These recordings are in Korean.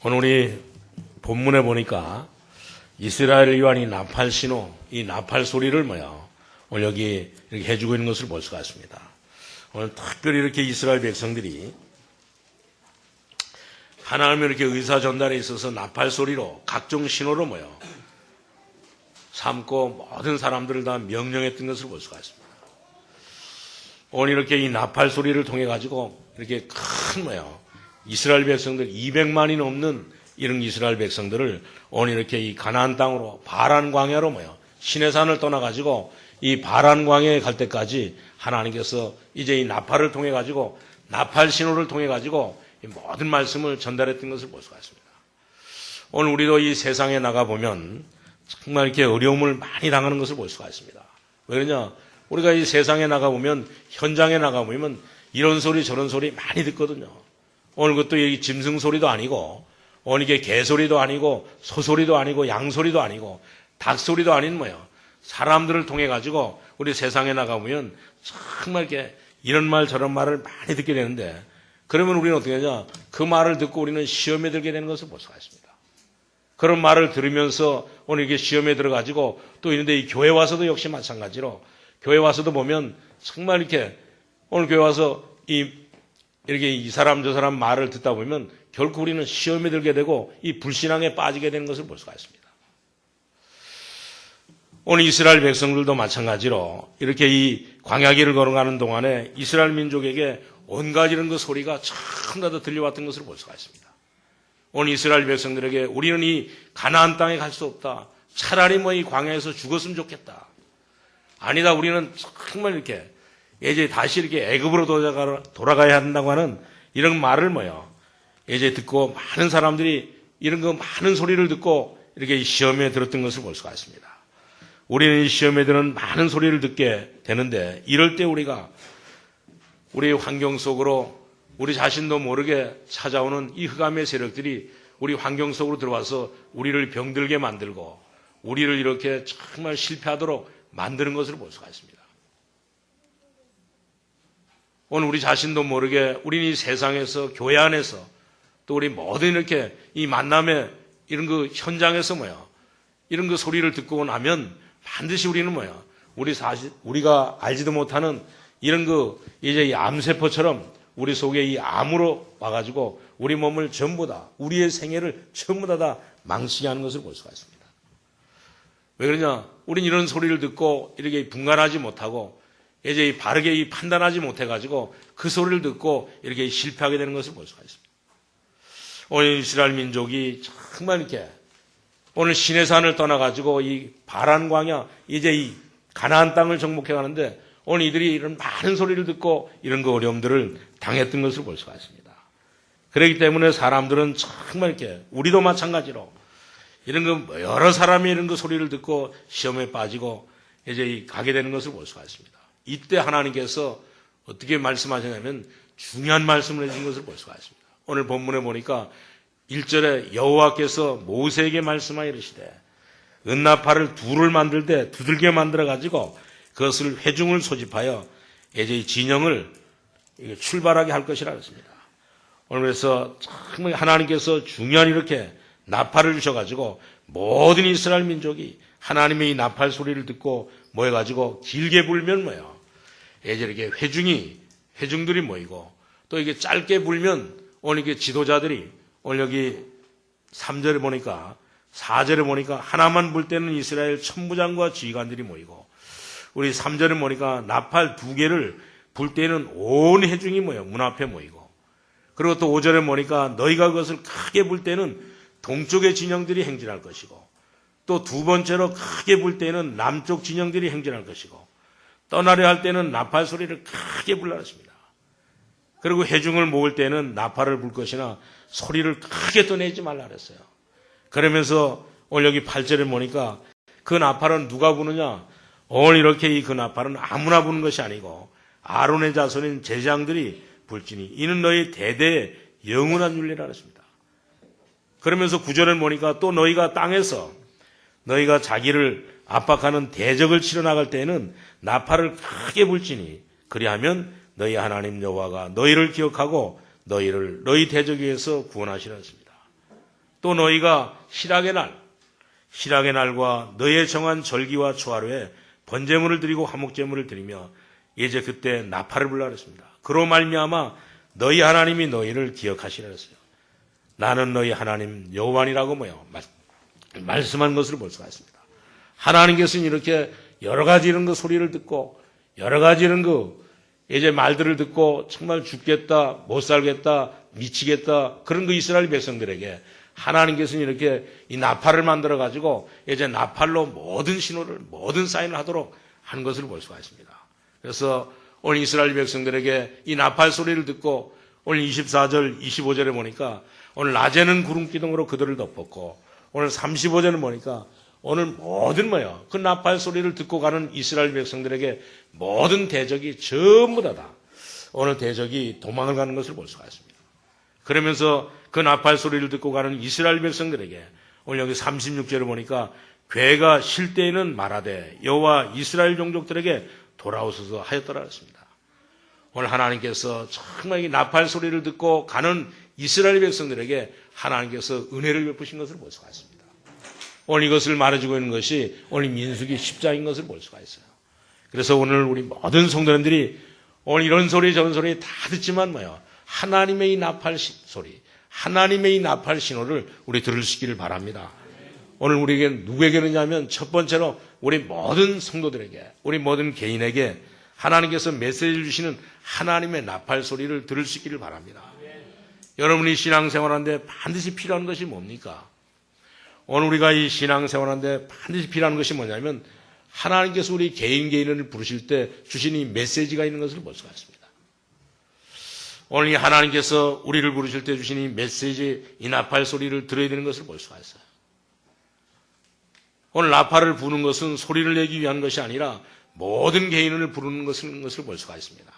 오늘 우리 본문에 보니까 이스라엘 요한이 나팔 신호, 이 나팔 소리를 오늘 여기 이렇게 해주고 있는 것을 볼 수가 있습니다. 오늘 특별히 이렇게 이스라엘 백성들이 하나님의 이렇게 의사 전달에 있어서 나팔 소리로 각종 신호로 삼고 모든 사람들을 다 명령했던 것을 볼 수가 있습니다. 오늘 이렇게 이 나팔 소리를 통해 가지고 이렇게 큰 이스라엘 백성들 200만이 넘는 이런 이스라엘 백성들을 오늘 이렇게 이 가나안 땅으로 바란 광야로 시내산을 떠나 가지고 이 바란 광야에 갈 때까지 하나님께서 이제 이 나팔을 통해 가지고 나팔 신호를 통해 가지고 이 모든 말씀을 전달했던 것을 볼 수가 있습니다. 오늘 우리도 이 세상에 나가 보면 정말 이렇게 어려움을 많이 당하는 것을 볼 수가 있습니다. 왜 그러냐? 우리가 이 세상에 나가 보면 현장에 나가 보면 이런 소리 저런 소리 많이 듣거든요. 오늘 그것도 이 짐승 소리도 아니고 오늘 이게 개 소리도 아니고 소 소리도 아니고 양 소리도 아니고 닭 소리도 아닌 사람들을 통해 가지고 우리 세상에 나가 보면 정말 이렇게 이런 말 저런 말을 많이 듣게 되는데 그러면 우리는 어떻게 하냐? 그 말을 듣고 우리는 시험에 들게 되는 것을 볼 수가 있습니다. 그런 말을 들으면서 오늘 이게 시험에 들어가지고 또 이런데 이 교회 와서도 역시 마찬가지로 교회 와서도 보면 정말 이렇게 오늘 교회 와서 이렇게 이 사람 저 사람 말을 듣다 보면 결국 우리는 시험에 들게 되고 이 불신앙에 빠지게 되는 것을 볼 수가 있습니다. 오늘 이스라엘 백성들도 마찬가지로 이렇게 이 광야길을 걸어가는 동안에 이스라엘 민족에게 온갖 이런 그 소리가 전부 다 들려왔던 것을 볼 수가 있습니다. 오늘 이스라엘 백성들에게 우리는 이 가나안 땅에 갈 수 없다. 차라리 이 광야에서 죽었으면 좋겠다. 아니다. 우리는 정말 이렇게 이제 다시 이렇게 애굽으로 돌아가야 한다고 하는 이런 말을 이제 듣고 많은 사람들이 이런 거 많은 소리를 듣고 이렇게 시험에 들었던 것을 볼 수가 있습니다. 우리는 이 시험에 드는 많은 소리를 듣게 되는데 이럴 때 우리가 우리 환경 속으로 우리 자신도 모르게 찾아오는 이 흑암의 세력들이 우리 환경 속으로 들어와서 우리를 병들게 만들고 우리를 이렇게 정말 실패하도록 만드는 것을 볼 수가 있습니다. 오늘 우리 자신도 모르게 우리는 이 세상에서 교회 안에서 또 우리 모든 이렇게 이 만남의 이런 그 현장에서 이런 그 소리를 듣고 나면 반드시 우리는 우리가 알지도 못하는 이런 그 이제 이 암세포처럼 우리 속에 이 암으로 와가지고 우리 몸을 전부 다 우리의 생애를 전부 다 망치게 하는 것을 볼 수가 있습니다. 왜 그러냐? 우리는 이런 소리를 듣고 이렇게 분간하지 못하고 이제 바르게 판단하지 못해가지고 그 소리를 듣고 이렇게 실패하게 되는 것을 볼 수가 있습니다. 오늘 이스라엘 민족이 정말 이렇게 오늘 시내산을 떠나가지고 이 바란 광야 이제 이 가나안 땅을 정복해 가는데 오늘 이들이 이런 많은 소리를 듣고 이런 그 어려움들을 당했던 것을 볼 수가 있습니다. 그렇기 때문에 사람들은 정말 이렇게 우리도 마찬가지로 이런 그 여러 사람이 이런 그 소리를 듣고 시험에 빠지고 이제 가게 되는 것을 볼 수가 있습니다. 이때 하나님께서 어떻게 말씀하셨냐면 중요한 말씀을 해준 것을 볼 수가 있습니다. 오늘 본문에 보니까 1절에 여호와께서 모세에게 말씀하여 이르시되 은나팔을 둘을 만들 때 두들겨 만들어 가지고 그것을 회중을 소집하여 이제 이 진영을 출발하게 할 것이라 했습니다. 오늘 그래서 정말 하나님께서 중요한 이렇게 나팔을 주셔가지고 모든 이스라엘 민족이 하나님의 이 나팔 소리를 듣고 모여가지고 길게 불면 이제 이렇게 회중들이 모이고 또 이게 짧게 불면 오늘 이게 지도자들이 오늘 여기 3절에 보니까 4절에 보니까 하나만 불 때는 이스라엘 천부장과 지휘관들이 모이고 우리 3절에 보니까 나팔 2개를 불 때는 온 회중이 문 앞에 모이고 그리고 또 5절에 보니까 너희가 그것을 크게 불 때는 동쪽의 진영들이 행진할 것이고 또 두 번째로 크게 불 때는 남쪽 진영들이 행진할 것이고 떠나려 할 때는 나팔 소리를 크게 불라 했습니다. 그리고 회중을 모을 때는 나팔을 불 것이나 소리를 크게 떠내지 말라 그랬어요. 그러면서 오늘 여기 8절에 보니까 그 나팔은 누가 부느냐? 오늘 이렇게 그 나팔은 아무나 부는 것이 아니고 아론의 자손인 제장들이 불지니 이는 너희 대대의 영원한 윤리라 그랬습니다. 그러면서 9절에 보니까 또 너희가 땅에서 너희가 자기를 압박하는 대적을 치러 나갈 때에는 나팔을 크게 불지니 그리하면 너희 하나님 여호와가 너희를 기억하고 너희를 너희 대적에게서 구원하시라 했습니다. 또 너희가 희락의 날과 너의 정한 절기와 초하루에 번제물을 드리고 화목제물을 드리며 이제 그때 나팔을 불라 그랬습니다. 그로 말미암아 너희 하나님이 너희를 기억하시라 그랬어요. 나는 너희 하나님 여호와니라고 말씀한 것을 볼 수가 있습니다. 하나님께서는 이렇게 여러 가지 이런 거 소리를 듣고 여러 가지 이런 거 이제 말들을 듣고 정말 죽겠다, 못 살겠다, 미치겠다 그런 거 이스라엘 백성들에게 하나님께서는 이렇게 이 나팔을 만들어 가지고 이제 나팔로 모든 신호를 모든 사인을 하도록 한 것을 볼 수가 있습니다. 그래서 오늘 이스라엘 백성들에게 이 나팔 소리를 듣고 오늘 24절, 25절에 보니까 오늘 낮에는 구름 기둥으로 그들을 덮었고 오늘 35절을 보니까 오늘 모든 그 나팔 소리를 듣고 가는 이스라엘 백성들에게 모든 대적이 전부 다 오늘 대적이 도망을 가는 것을 볼 수가 있습니다. 그러면서 그 나팔 소리를 듣고 가는 이스라엘 백성들에게 오늘 여기 36절을 보니까 괴가 쉴 때에는 말하되 여호와 이스라엘 종족들에게 돌아오소서 하였더라 했습니다. 오늘 하나님께서 정말 이 나팔 소리를 듣고 가는 이스라엘 백성들에게 하나님께서 은혜를 베푸신 것을 볼 수가 있습니다. 오늘 이것을 말해주고 있는 것이 오늘 민수기 10장인 것을 볼 수가 있어요. 그래서 오늘 우리 모든 성도님들이 오늘 이런 소리 저런 소리 다 듣지만 하나님의 이 나팔 소리, 하나님의 이 나팔 신호를 우리 들을 수 있기를 바랍니다. 오늘 우리에게 누구에게느냐면 첫 번째로 우리 모든 성도들에게 우리 모든 개인에게 하나님께서 메시지를 주시는 하나님의 나팔 소리를 들을 수 있기를 바랍니다. 여러분이 신앙생활하는데 반드시 필요한 것이 뭡니까? 오늘 우리가 이 신앙생활하는데 반드시 필요한 것이 뭐냐면 하나님께서 우리 개인을 부르실 때 주신 이 메시지가 있는 것을 볼 수가 있습니다. 오늘 이 하나님께서 우리를 부르실 때 주신 이 메시지, 이 나팔 소리를 들어야 되는 것을 볼 수가 있어요. 오늘 나팔을 부는 것은 소리를 내기 위한 것이 아니라 모든 개인을 부르는 것을 볼 수가 있습니다.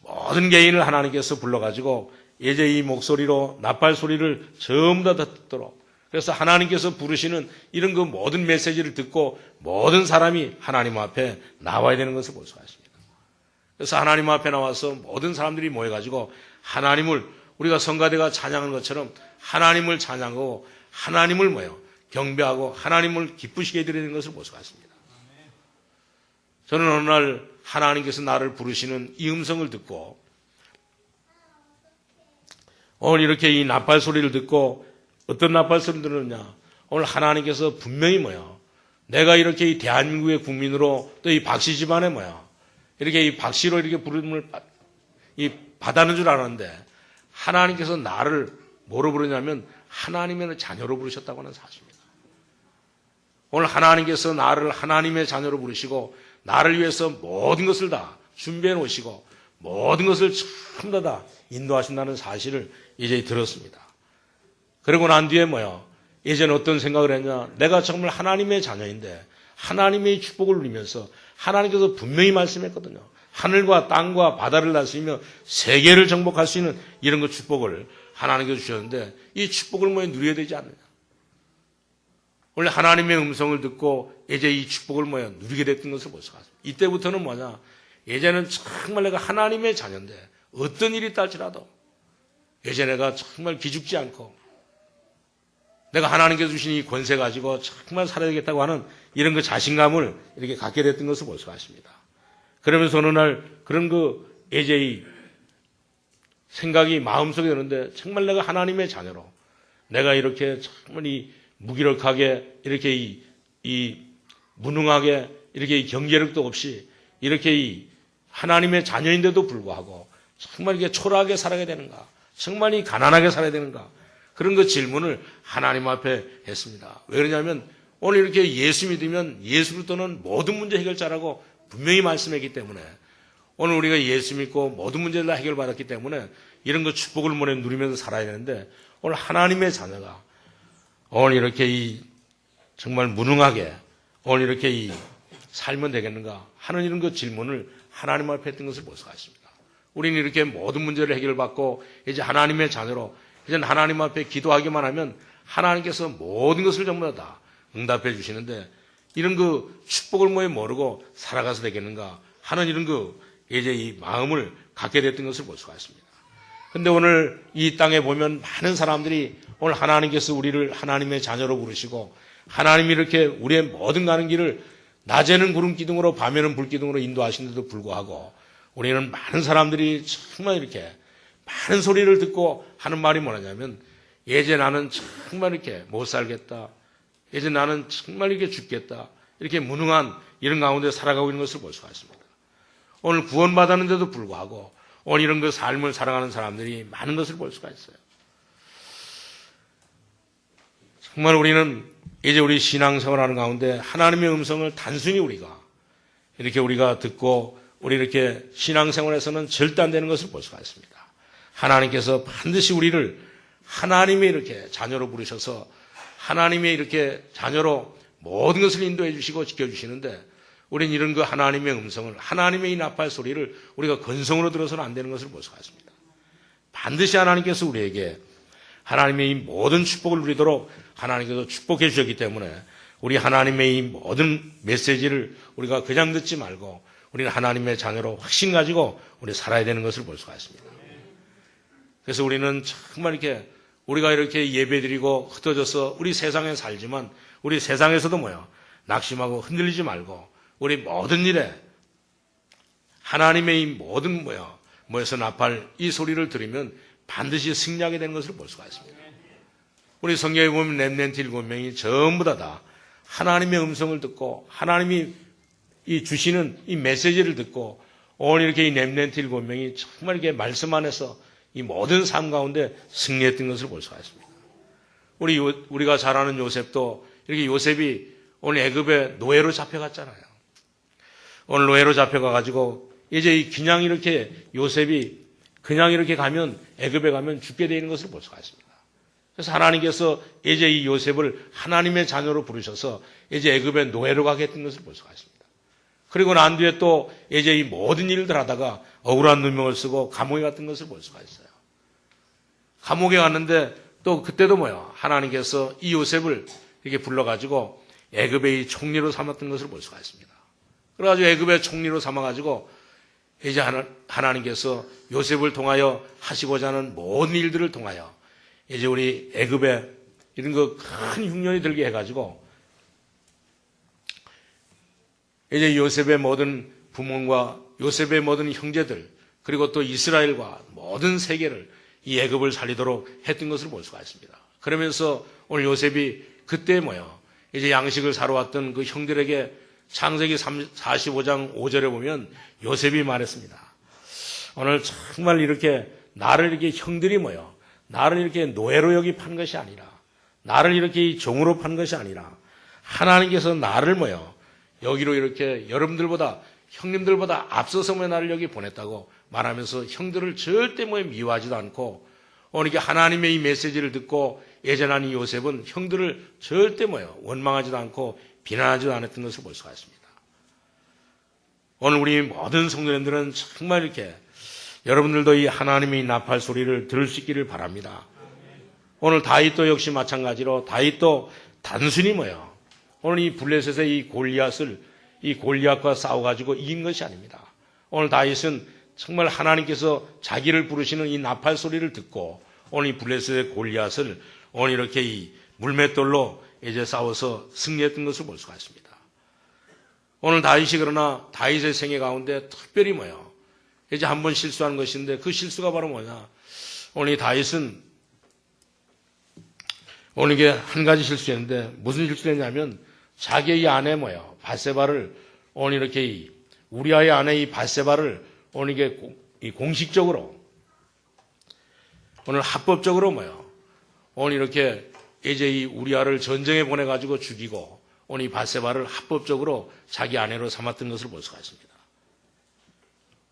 모든 개인을 하나님께서 불러가지고 이제 이 목소리로 나팔 소리를 전부 다 듣도록 그래서 하나님께서 부르시는 이런 그 모든 메시지를 듣고 모든 사람이 하나님 앞에 나와야 되는 것을 볼 수가 있습니다. 그래서 하나님 앞에 나와서 모든 사람들이 모여가지고 하나님을 우리가 성가대가 찬양하는 것처럼 하나님을 찬양하고 하나님을 경배하고 하나님을 기쁘시게 해드리는 것을 볼 수가 있습니다. 저는 어느 날 하나님께서 나를 부르시는 이 음성을 듣고 오늘 이렇게 이 나팔 소리를 듣고 어떤 나팔 소리를 들었냐? 오늘 하나님께서 분명히 내가 이렇게 이 대한민국의 국민으로 또 이 박씨 집안에 이렇게 이 박씨로 이렇게 부름을 받아는 줄 알았는데 하나님께서 나를 뭐로 부르냐면 하나님의 자녀로 부르셨다고 하는 사실입니다. 오늘 하나님께서 나를 하나님의 자녀로 부르시고 나를 위해서 모든 것을 다 준비해 놓으시고 모든 것을 전부 다 인도하신다는 사실을 이제 들었습니다. 그러고 난 뒤에 이제는 어떤 생각을 했냐? 내가 정말 하나님의 자녀인데 하나님의 축복을 누리면서 하나님께서 분명히 말씀했거든요. 하늘과 땅과 바다를 다스리며 세계를 정복할 수 있는 이런 그 축복을 하나님께서 주셨는데 이 축복을 누려야 되지 않느냐? 원래 하나님의 음성을 듣고 이제 이 축복을 누리게 됐던 것을 볼 수가 있습니다. 이때부터는 이제는 정말 내가 하나님의 자녀인데 어떤 일이 있다할지라도 이제 내가 정말 기죽지 않고 내가 하나님께서 주신 이 권세 가지고 정말 살아야겠다고 하는 이런 그 자신감을 이렇게 갖게 됐던 것을 볼 수가 있습니다. 그러면서 어느 날 그런 이제 이 생각이 마음속에 드는데 정말 내가 하나님의 자녀로 내가 이렇게 정말 이 무기력하게 이렇게 이 무능하게 이렇게 이 경제력도 없이 이렇게 이 하나님의 자녀인데도 불구하고 정말 이게 초라하게 살아야 되는가? 정말 이 가난하게 살아야 되는가? 그런 그 질문을 하나님 앞에 했습니다. 왜 그러냐면 오늘 이렇게 예수 믿으면 예수로부터는 모든 문제 해결자라고 분명히 말씀했기 때문에 오늘 우리가 예수 믿고 모든 문제를 다 해결받았기 때문에 이런 그 축복을 누리면서 살아야 되는데 오늘 하나님의 자녀가 오늘 이렇게 정말 무능하게 오늘 이렇게 살면 되겠는가 하는 이런 그 질문을 하나님 앞에 했던 것을 볼 수가 있습니다. 우리는 이렇게 모든 문제를 해결받고 이제 하나님의 자녀로 이제 하나님 앞에 기도하기만 하면 하나님께서 모든 것을 전부 다 응답해 주시는데 이런 그 축복을 모르고 살아가서 되겠는가 하는 이런 그 이제 이 마음을 갖게 됐던 것을 볼 수가 있습니다. 근데 오늘 이 땅에 보면 많은 사람들이 오늘 하나님께서 우리를 하나님의 자녀로 부르시고 하나님이 이렇게 우리의 모든 가는 길을 낮에는 구름 기둥으로 밤에는 불 기둥으로 인도하시는데도 불구하고 우리는 많은 사람들이 정말 이렇게 많은 소리를 듣고 하는 말이 뭐냐면 이제 나는 정말 이렇게 못 살겠다. 이제 나는 정말 이렇게 죽겠다. 이렇게 무능한 이런 가운데 살아가고 있는 것을 볼 수가 있습니다. 오늘 구원받았는데도 불구하고 오늘 이런 그 삶을 살아가는 사람들이 많은 것을 볼 수가 있어요. 정말 우리는 이제 우리 신앙생활하는 가운데 하나님의 음성을 단순히 우리가 듣고 우리 이렇게 신앙생활에서는 절대 안 되는 것을 볼 수가 있습니다. 하나님께서 반드시 우리를 하나님의 이렇게 자녀로 부르셔서 하나님의 이렇게 자녀로 모든 것을 인도해 주시고 지켜주시는데 우리는 이런 그 하나님의 음성을 하나님의 이 나팔 소리를 우리가 건성으로 들어서는 안 되는 것을 볼 수가 있습니다. 반드시 하나님께서 우리에게 하나님의 이 모든 축복을 누리도록 하나님께서 축복해 주셨기 때문에 우리 하나님의 이 모든 메시지를 우리가 그냥 듣지 말고 우리는 하나님의 자녀로 확신 가지고 우리 살아야 되는 것을 볼 수가 있습니다. 그래서 우리는 정말 이렇게 우리가 이렇게 예배드리고 흩어져서 우리 세상에 살지만 우리 세상에서도 낙심하고 흔들리지 말고 우리 모든 일에 하나님의 이 모든 모여서 나팔 이 소리를 들으면 반드시 승리하게 되는 것을 볼 수가 있습니다. 우리 성경에 보면 렘넌트 7명이 전부 다 하나님의 음성을 듣고 하나님이 이 주시는 이 메시지를 듣고 오늘 이렇게 이 렘넌트 7명이 정말 이렇게 말씀 안에서 이 모든 삶 가운데 승리했던 것을 볼 수가 있습니다. 우리가 잘 아는 요셉도 이렇게 요셉이 오늘 애굽에 노예로 잡혀갔잖아요. 오늘 노예로 잡혀가가지고 이제 그냥 이렇게 요셉이 그냥 이렇게 가면 애굽에 가면 죽게 되는 것을 볼 수가 있습니다. 그래서 하나님께서 이제 이 요셉을 하나님의 자녀로 부르셔서 이제 애굽에 노예로 가게 했던 것을 볼 수가 있습니다. 그리고 난 뒤에 또 이제 이 모든 일들 하다가 억울한 누명을 쓰고 감옥에 갔던 것을 볼 수가 있어요. 감옥에 갔는데 또 그때도 하나님께서 이 요셉을 이렇게 불러가지고 애굽의 총리로 삼았던 것을 볼 수가 있습니다. 그래가지고 애굽의 총리로 삼아가지고 이제 하나님께서 요셉을 통하여 하시고자 하는 모든 일들을 통하여 이제 우리 애굽에 이런 거 큰 흉년이 들게 해가지고 이제 요셉의 모든 부모과 요셉의 모든 형제들 그리고 또 이스라엘과 모든 세계를 이 애굽을 살리도록 했던 것을 볼 수가 있습니다. 그러면서 오늘 요셉이 그때 이제 양식을 사러 왔던 그 형들에게 창세기 45장 5절에 보면 요셉이 말했습니다. 오늘 정말 이렇게 나를 이렇게 형들이 나를 이렇게 노예로 여기 판 것이 아니라 나를 이렇게 종으로 판 것이 아니라 하나님께서 나를 여기로 이렇게 여러분들보다 형님들보다 앞서서 나를 여기 보냈다고 말하면서 형들을 절대 미워하지도 않고 오늘 이게 하나님의 이 메시지를 듣고 예전한 이 요셉은 형들을 절대 원망하지도 않고 비난하지도 않았던 것을 볼 수가 있습니다. 오늘 우리 모든 성도님들은 정말 이렇게 여러분들도 이 하나님의 나팔 소리를 들을 수 있기를 바랍니다. 오늘 다윗도 역시 마찬가지로 다윗도 단순히 오늘 이 블레셋의 이 골리앗과 싸워가지고 이긴 것이 아닙니다. 오늘 다윗은 정말 하나님께서 자기를 부르시는 이 나팔 소리를 듣고 오늘 이 블레셋의 골리앗을 오늘 이렇게 이 물맷돌로 이제 싸워서 승리했던 것을 볼 수가 있습니다. 오늘 다윗이 그러나 다윗의 생애 가운데 특별히 이제 한번 실수한 것인데 그 실수가 바로 오늘 이 다윗은 오늘 이게 한 가지 실수했는데 무슨 실수를 했냐면 자기의 아내 밧세바를 오늘 이렇게 우리아의 아내 이 밧세바를 오늘 이게 공식적으로 오늘 합법적으로 오늘 이렇게 이제 이 우리아를 전쟁에 보내가지고 죽이고 오늘 이 밧세바를 합법적으로 자기 아내로 삼았던 것을 볼 수가 있습니다.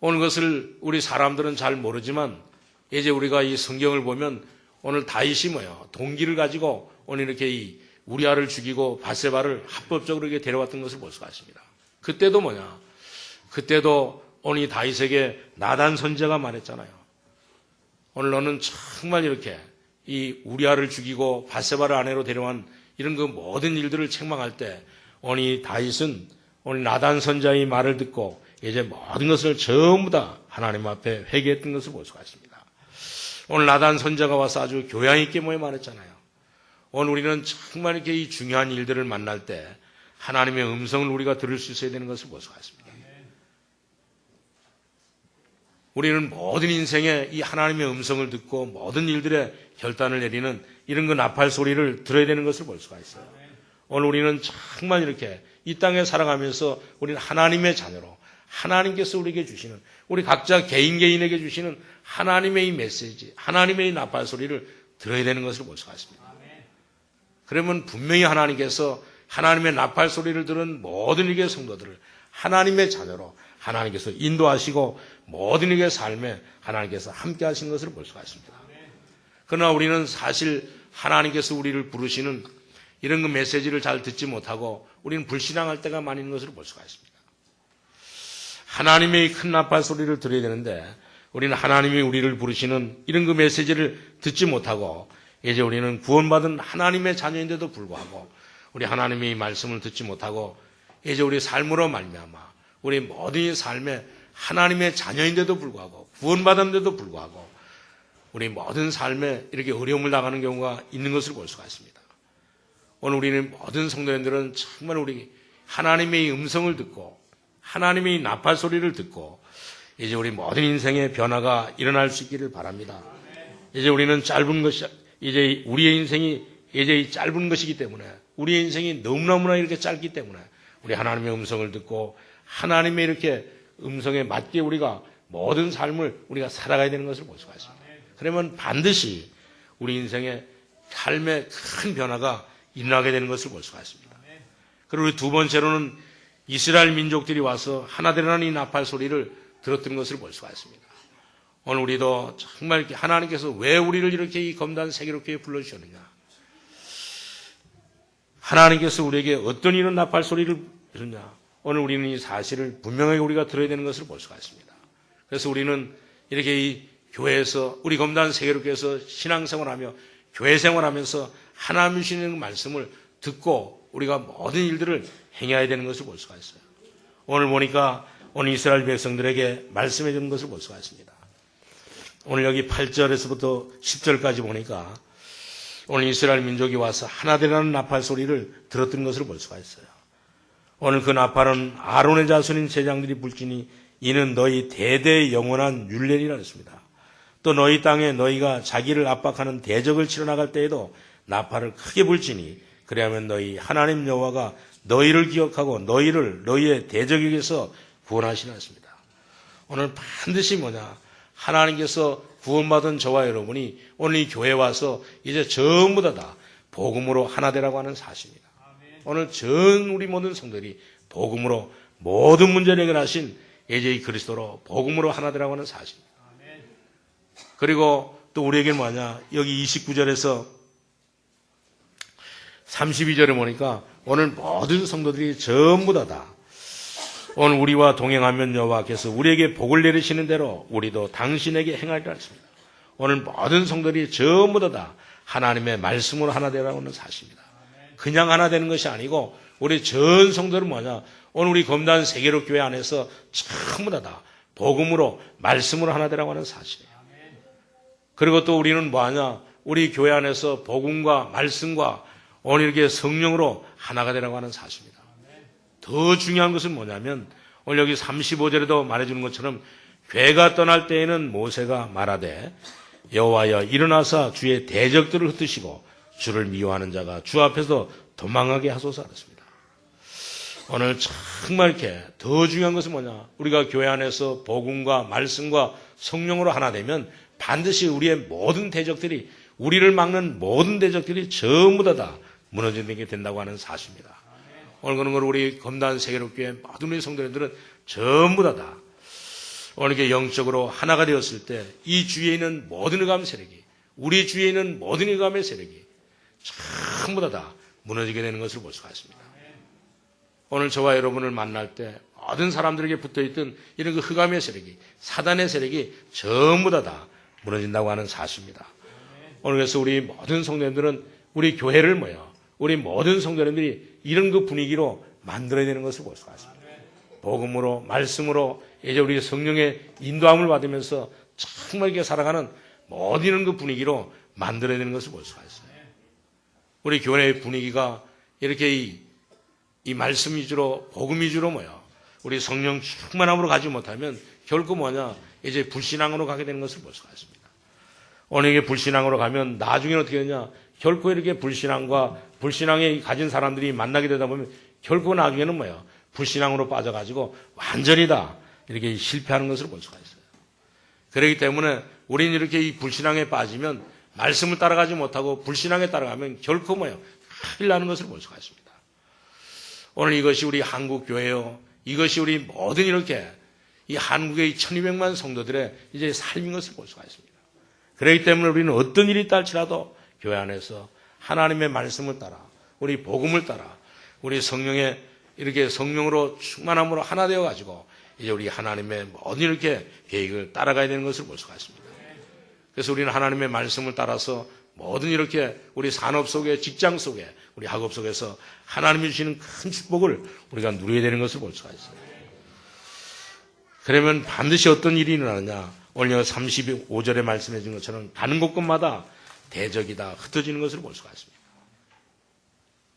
오늘 그것을 우리 사람들은 잘 모르지만 이제 우리가 이 성경을 보면 오늘 다윗이 동기를 가지고 오늘 이렇게 이 우리아를 죽이고 밧세바를 합법적으로 이렇게 데려왔던 것을 볼 수가 있습니다. 그때도 그때도 오늘 이 다윗에게 나단 선지자가 말했잖아요. 오늘 너는 정말 이렇게 이 우리아를 죽이고 밧세바를 아내로 데려온 이런 그 모든 일들을 책망할 때 오늘 이 다윗은 오늘 나단 선지자의 말을 듣고 이제 모든 것을 전부 다 하나님 앞에 회개했던 것을 볼 수가 있습니다. 오늘 나단 선자가 와서 아주 교양 있게 모여 말했잖아요. 오늘 우리는 정말 이렇게 이 중요한 일들을 만날 때 하나님의 음성을 우리가 들을 수 있어야 되는 것을 볼 수가 있습니다. 우리는 모든 인생에 이 하나님의 음성을 듣고 모든 일들의 결단을 내리는 이런 그 나팔 소리를 들어야 되는 것을 볼 수가 있어요. 오늘 우리는 정말 이렇게 이 땅에 살아가면서 우리는 하나님의 자녀로 하나님께서 우리에게 주시는, 우리 각자 개인에게 주시는 하나님의 이 메시지, 하나님의 이 나팔 소리를 들어야 되는 것을 볼 수가 있습니다. 그러면 분명히 하나님께서 하나님의 나팔 소리를 들은 모든 이의 성도들을 하나님의 자녀로 하나님께서 인도하시고 모든 이의 삶에 하나님께서 함께 하시는 것을 볼 수가 있습니다. 그러나 우리는 사실 하나님께서 우리를 부르시는 이런 그 메시지를 잘 듣지 못하고 우리는 불신앙할 때가 많이 있는 것을 볼 수가 있습니다. 하나님의 큰 나팔 소리를 들어야 되는데 우리는 하나님이 우리를 부르시는 이런 그 메시지를 듣지 못하고 이제 우리는 구원받은 하나님의 자녀인데도 불구하고 우리 하나님의 말씀을 듣지 못하고 이제 우리 삶으로 말미암아 우리 모든 삶에 하나님의 자녀인데도 불구하고 구원받았는데도 불구하고 우리 모든 삶에 이렇게 어려움을 당하는 경우가 있는 것을 볼 수가 있습니다. 오늘 우리는 모든 성도님들은 정말 우리 하나님의 음성을 듣고 하나님의 나팔 소리를 듣고 이제 우리 모든 인생의 변화가 일어날 수 있기를 바랍니다. 이제 우리는 짧은 것이 이제 우리의 인생이 이제 짧은 것이기 때문에 우리의 인생이 너무너무나 이렇게 짧기 때문에 우리 하나님의 음성을 듣고 하나님의 이렇게 음성에 맞게 우리가 모든 삶을 우리가 살아가야 되는 것을 볼 수가 있습니다. 그러면 반드시 우리 인생의 삶의 큰 변화가 일어나게 되는 것을 볼 수가 있습니다. 그리고 우리 두 번째로는 이스라엘 민족들이 와서 하나 되라는 이 나팔 소리를 들었던 것을 볼 수가 있습니다. 오늘 우리도 정말 이렇게 하나님께서 왜 우리를 이렇게 이 검단 세계롭게 불러주셨느냐. 하나님께서 우리에게 어떤 이런 나팔 소리를 주셨냐. 오늘 우리는 이 사실을 분명하게 우리가 들어야 되는 것을 볼 수가 있습니다. 그래서 우리는 이렇게 이 교회에서 우리 검단 세계롭게에서 신앙생활하며 교회 생활하면서 하나님 주시는 말씀을 듣고 우리가 모든 일들을 행해야 되는 것을 볼 수가 있어요. 오늘 보니까 오늘 이스라엘 백성들에게 말씀해 주는 것을 볼 수가 있습니다. 오늘 여기 8절에서부터 10절까지 보니까 오늘 이스라엘 민족이 와서 하나 되라는 나팔 소리를 들었던 것을 볼 수가 있어요. 오늘 그 나팔은 아론의 자손인 제장들이 불지니 이는 너희 대대의 영원한 율례니라 했습니다. 또 너희 땅에 너희가 자기를 압박하는 대적을 치러 나갈 때에도 나팔을 크게 불지니 그리하면 너희 하나님 여호와가 너희를 기억하고 너희를 너희의 대적에게서 구원하시라 했습니다. 오늘 반드시 뭐냐, 하나님께서 구원받은 저와 여러분이 오늘 이 교회에 와서 이제 전부 다 복음으로 하나 되라고 하는 사실입니다. 오늘 전 우리 모든 성도들이 복음으로 모든 문제를 해결하신 이제 이 그리스도로 복음으로 하나 되라고 하는 사실입니다. 그리고 또 우리에게 뭐냐, 여기 29절에서 32절에 보니까 오늘 모든 성도들이 전부 다 오늘 우리와 동행하면 여호와께서 우리에게 복을 내리시는 대로 우리도 당신에게 행하리라 했습니다. 오늘 모든 성도들이 전부 다 하나님의 말씀으로 하나 되라고 하는 사실입니다. 그냥 하나 되는 것이 아니고 우리 전 성도는 뭐냐, 오늘 우리 검단 세계로 교회 안에서 전부 다 복음으로 말씀으로 하나 되라고 하는 사실이에요. 그리고 또 우리는 뭐하냐, 우리 교회 안에서 복음과 말씀과 오늘 이렇게 성령으로 하나가 되라고 하는 사실입니다. 더 중요한 것은 뭐냐면 오늘 여기 35절에도 말해주는 것처럼 괴가 떠날 때에는 모세가 말하되 여호와여 일어나사 주의 대적들을 흩으시고 주를 미워하는 자가 주 앞에서 도망하게 하소서 하셨습니다. 오늘 정말 이렇게 더 중요한 것은 뭐냐, 우리가 교회 안에서 복음과 말씀과 성령으로 하나 되면 반드시 우리의 모든 대적들이, 우리를 막는 모든 대적들이 전부 다 무너지게 된다고 하는 사실입니다. 오늘 그런 걸 우리 검단 세계롭교회 모든 우리 성도님들은 전부 다 오늘 이렇게 영적으로 하나가 되었을 때 이 주위에 있는 모든 흑암 세력이, 우리 주위에 있는 모든 흑암의 세력이 전부 다 무너지게 되는 것을 볼 수가 있습니다. 오늘 저와 여러분을 만날 때 모든 사람들에게 붙어있던 이런 그 흑암의 세력이, 사단의 세력이 전부 다 무너진다고 하는 사실입니다. 오늘 그래서 우리 모든 성도님들은 우리 교회를 모여 우리 모든 성도님들이 이런 그 분위기로 만들어야 되는 것을 볼 수가 있습니다. 복음으로 말씀으로 이제 우리 성령의 인도함을 받으면서 정말 이렇게 살아가는 못 이런 그 분위기로 만들어야 되는 것을 볼 수가 있어요. 우리 교회의 분위기가 이렇게 이 말씀 위주로, 복음 위주로 우리 성령 충만함으로 가지 못하면 결국 이제 불신앙으로 가게 되는 것을 볼 수가 있습니다. 오늘 이게 불신앙으로 가면 나중에는 어떻게 되냐? 결코 이렇게 불신앙에 가진 사람들이 만나게 되다 보면 결코 나중에는 불신앙으로 빠져가지고 완전히 다 이렇게 실패하는 것을 볼 수가 있어요. 그렇기 때문에 우리는 이렇게 이 불신앙에 빠지면 말씀을 따라가지 못하고 불신앙에 따라가면 결코 큰일 나는 것을 볼 수가 있습니다. 오늘 이것이 우리 한국 교회요. 이것이 우리 모든 이렇게 이 한국의 1200만 성도들의 이제 삶인 것을 볼 수가 있습니다. 그렇기 때문에 우리는 어떤 일이 있다 할지라도 교회 안에서 하나님의 말씀을 따라 우리 복음을 따라 우리 성령의 이렇게 성령으로 충만함으로 하나 되어 가지고 이제 우리 하나님의 모든 이렇게 계획을 따라가야 되는 것을 볼 수가 있습니다. 그래서 우리는 하나님의 말씀을 따라서 모든 이렇게 우리 산업 속에 직장 속에 우리 학업 속에서 하나님이 주시는 큰 축복을 우리가 누려야 되는 것을 볼 수가 있어요. 그러면 반드시 어떤 일이 일어나느냐? 오늘 35절에 말씀해 준 것처럼 가는 곳곳마다 대적이 다 흩어지는 것을 볼 수가 있습니다.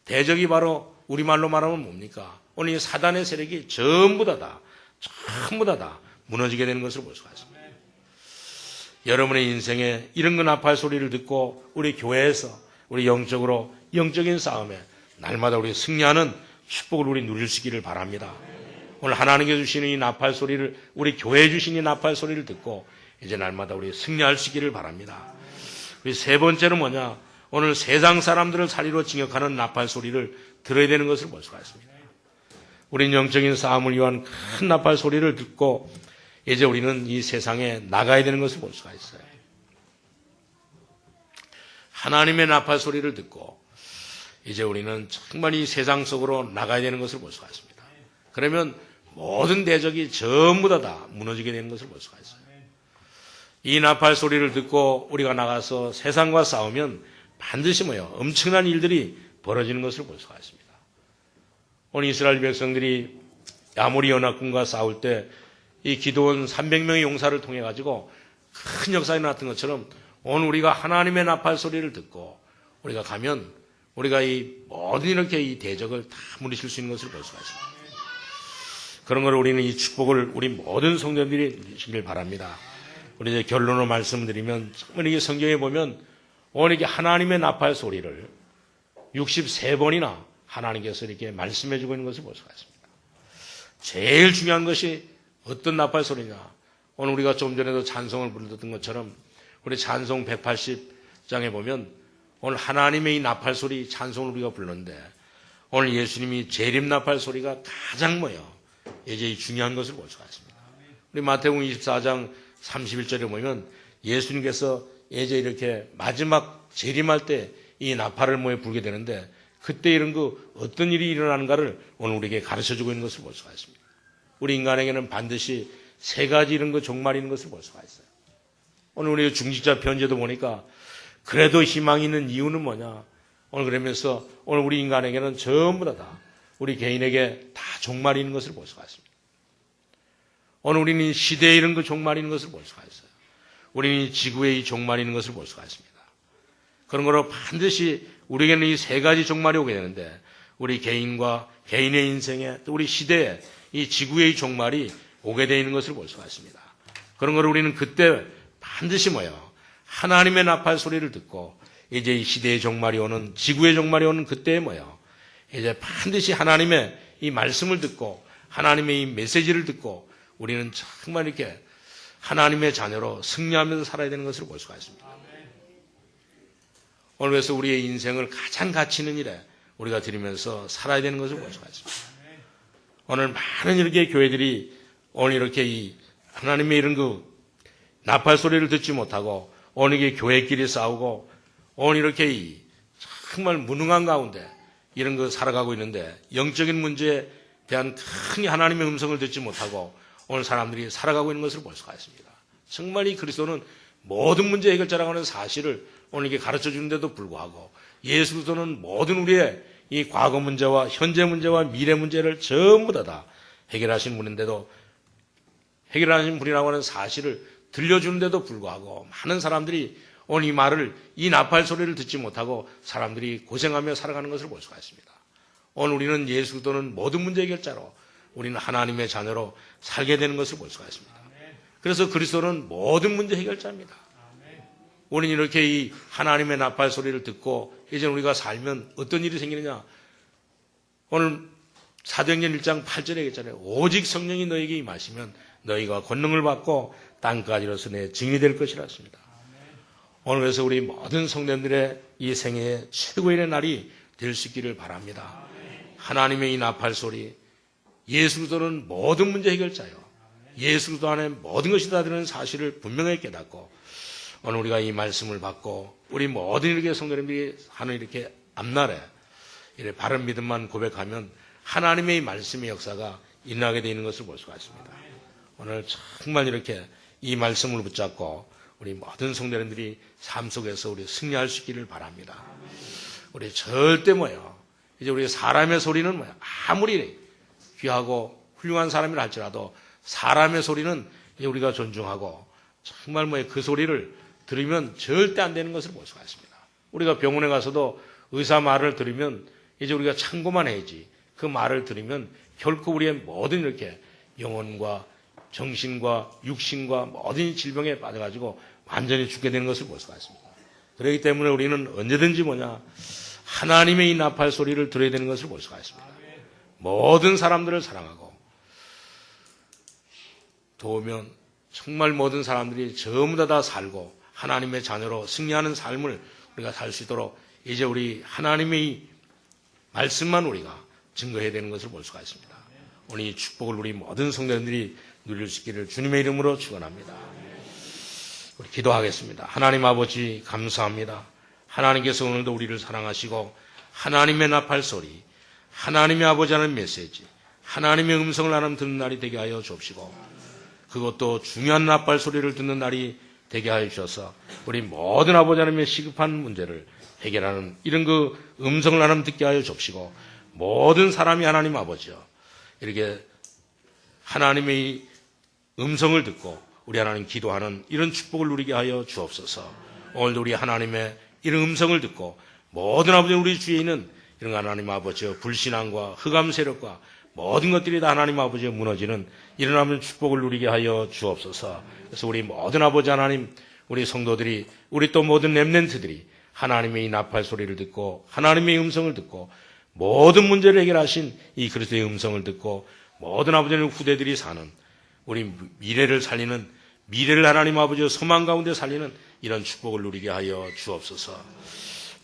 대적이 바로 우리말로 말하면 뭡니까? 오늘 이 사단의 세력이 전부 다 무너지게 되는 것을 볼 수가 있습니다. 여러분의 인생에 이런 건 아파할 소리를 듣고 우리 교회에서 우리 영적인 싸움에 날마다 우리 승리하는 축복을 우리 누릴 수 있기를 바랍니다. 오늘 하나님께 주시는 이 나팔 소리를 우리 교회에 주신 이 나팔 소리를 듣고 이제 날마다 우리 승리할 수 있기를 바랍니다. 우리 세 번째는 오늘 세상 사람들을 살리러 징역하는 나팔 소리를 들어야 되는 것을 볼 수가 있습니다. 우리는 영적인 싸움을 위한 큰 나팔 소리를 듣고 이제 우리는 이 세상에 나가야 되는 것을 볼 수가 있어요. 하나님의 나팔 소리를 듣고 이제 우리는 정말 이 세상 속으로 나가야 되는 것을 볼 수가 있습니다. 그러면 모든 대적이 전부 다 무너지게 되는 것을 볼 수가 있어요. 이 나팔 소리를 듣고 우리가 나가서 세상과 싸우면 반드시 엄청난 일들이 벌어지는 것을 볼 수가 있습니다. 오늘 이스라엘 백성들이 아모리 연합군과 싸울 때 이 기드온 300명의 용사를 통해 가지고 큰 역사가 일어났던 것처럼 오늘 우리가 하나님의 나팔 소리를 듣고 우리가 가면 우리가 이 모든 이렇게 이 대적을 다 물리칠 수 있는 것을 볼 수가 있습니다. 그런 걸 우리는 이 축복을 우리 모든 성도들이 누리시길 바랍니다. 우리 이제 결론으로 말씀드리면 정말 이게 성경에 보면 오늘 이게 하나님의 나팔 소리를 63번이나 하나님께서 이렇게 말씀해 주고 있는 것을 볼 수가 있습니다. 제일 중요한 것이 어떤 나팔 소리냐? 오늘 우리가 좀 전에도 찬송을 부르던 것처럼 우리 찬송 180장에 보면 오늘 하나님의 이 나팔 소리 찬송을 우리가 불렀는데 오늘 예수님이 재림 나팔 소리가 가장 이제 중요한 것을 볼 수가 있습니다. 우리 마태복음 24장 31절에 보면 예수님께서 이제 이렇게 마지막 재림할 때 이 나팔을 불게 되는데 그때 이런 어떤 일이 일어나는가를 오늘 우리에게 가르쳐 주고 있는 것을 볼 수가 있습니다. 우리 인간에게는 반드시 세 가지 이런 종말이 있는 것을 볼 수가 있어요. 오늘 우리 중직자 편지에도 보니까 그래도 희망이 있는 이유는 뭐냐? 오늘 그러면서 오늘 우리 인간에게는 전부 다 우리 개인에게 다 종말이 있는 것을 볼 수가 있습니다. 오늘 우리는 시대에 이런 종말이 있는 것을 볼 수가 있어요. 우리는 지구에 이 종말이 있는 것을 볼 수가 있습니다. 그런 거로 반드시 우리에게는 이 세 가지 종말이 오게 되는데 우리 개인과 개인의 인생에 또 우리 시대에 이 지구의 종말이 오게 되어 있는 것을 볼 수가 있습니다. 그런 걸 우리는 그때 반드시 하나님의 나팔 소리를 듣고 이제 이 시대의 종말이 오는 지구의 종말이 오는 그때에 이제 반드시 하나님의 이 말씀을 듣고 하나님의 이 메시지를 듣고 우리는 정말 이렇게 하나님의 자녀로 승리하면서 살아야 되는 것을 볼 수가 있습니다. 오늘 그래서 우리의 인생을 가장 가치 있는 일에 우리가 드리면서 살아야 되는 것을 볼 수가 있습니다. 오늘 많은 이렇게 교회들이 오늘 이렇게 이 하나님의 이런 나팔 소리를 듣지 못하고 오늘 이게 교회끼리 싸우고 오늘 이렇게 정말 무능한 가운데 이런 살아가고 있는데 영적인 문제에 대한 큰 하나님의 음성을 듣지 못하고 오늘 사람들이 살아가고 있는 것을 볼 수가 있습니다. 정말 이 그리스도는 모든 문제 해결자라고 하는 사실을 오늘 이게 가르쳐 주는데도 불구하고 예수 그리스도는 모든 우리의 이 과거 문제와 현재 문제와 미래 문제를 전부 다 해결하신 분인데도 해결하신 분이라고 하는 사실을 들려주는데도 불구하고 많은 사람들이 오늘 이 말을, 이 나팔 소리를 듣지 못하고 사람들이 고생하며 살아가는 것을 볼 수가 있습니다. 오늘 우리는 예수 그리스도는 모든 문제 해결자로 우리는 하나님의 자녀로 살게 되는 것을 볼 수가 있습니다. 그래서 그리스도는 모든 문제 해결자입니다. 우리는 이렇게 이 하나님의 나팔 소리를 듣고 이제 우리가 살면 어떤 일이 생기느냐. 오늘 사도행전 1장 8절에 얘기했잖아요. 오직 성령이 너에게 임하시면 너희가 권능을 받고 땅까지로서 내 증인이 될 것이라 했습니다. 오늘 그래서 우리 모든 성도들의 이 생애의 최고의 날이 될 수 있기를 바랍니다. 하나님의 이 나팔 소리, 예수 그리스도는 모든 문제 해결자요. 예수 그리스도 안에 모든 것이 다 드는 사실을 분명하게 깨닫고 오늘 우리가 이 말씀을 받고 우리 모든 이렇게 성도님들이 하는 이렇게 앞날에 이렇게 바른 믿음만 고백하면 하나님의 이 말씀의 역사가 일어나게 되는 것을 볼 수가 있습니다. 오늘 정말 이렇게 이 말씀을 붙잡고 우리 모든 성도님들이 삶 속에서 우리 승리할 수 있기를 바랍니다. 우리 절대 이제 우리 사람의 소리는 아무리 귀하고 훌륭한 사람이라 할지라도 사람의 소리는 우리가 존중하고 정말 그 소리를 들으면 절대 안 되는 것을 볼 수가 있습니다. 우리가 병원에 가서도 의사 말을 들으면 이제 우리가 참고만 해야지 그 말을 들으면 결코 우리의 모든 이렇게 영혼과 정신과 육신과 모든 질병에 빠져가지고 완전히 죽게 되는 것을 볼 수가 있습니다. 그렇기 때문에 우리는 언제든지 하나님의 이 나팔 소리를 들어야 되는 것을 볼 수가 있습니다. 모든 사람들을 사랑하고 도우면 정말 모든 사람들이 전부 다 살고 하나님의 자녀로 승리하는 삶을 우리가 살 수 있도록 이제 우리 하나님의 이 말씀만 우리가 증거해야 되는 것을 볼 수가 있습니다. 오늘 이 축복을 우리 모든 성도들이 누릴 수 있기를 주님의 이름으로 축원합니다. 우리 기도하겠습니다. 하나님 아버지 감사합니다. 하나님께서 오늘도 우리를 사랑하시고 하나님의 나팔 소리, 하나님의 아버지 하는 메시지, 하나님의 음성을 하나님 듣는 날이 되게 하여 주옵시고 그것도 중요한 나팔 소리를 듣는 날이 되게 하여 주셔서 우리 모든 아버지 하나님의 시급한 문제를 해결하는 이런 그 음성을 하나님 듣게 하여 주옵시고 모든 사람이 하나님 아버지여 이렇게 하나님의 음성을 듣고 우리 하나님 기도하는 이런 축복을 누리게 하여 주옵소서. 오늘도 우리 하나님의 이런 음성을 듣고 모든 아버지 우리 주위에 있는 이런 하나님 아버지여 불신앙과 흑암 세력과 모든 것들이 다 하나님 아버지여 무너지는 이런 하나님 축복을 누리게 하여 주옵소서. 그래서 우리 모든 아버지 하나님 우리 성도들이 우리 또 모든 렘넌트들이 하나님의 이 나팔 소리를 듣고 하나님의 음성을 듣고 모든 문제를 해결하신 이 그리스도의 음성을 듣고 모든 아버지의 후대들이 사는 우리 미래를 살리는 미래를 하나님 아버지의 소망 가운데 살리는 이런 축복을 누리게 하여 주옵소서.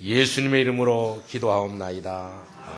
예수님의 이름으로 기도하옵나이다.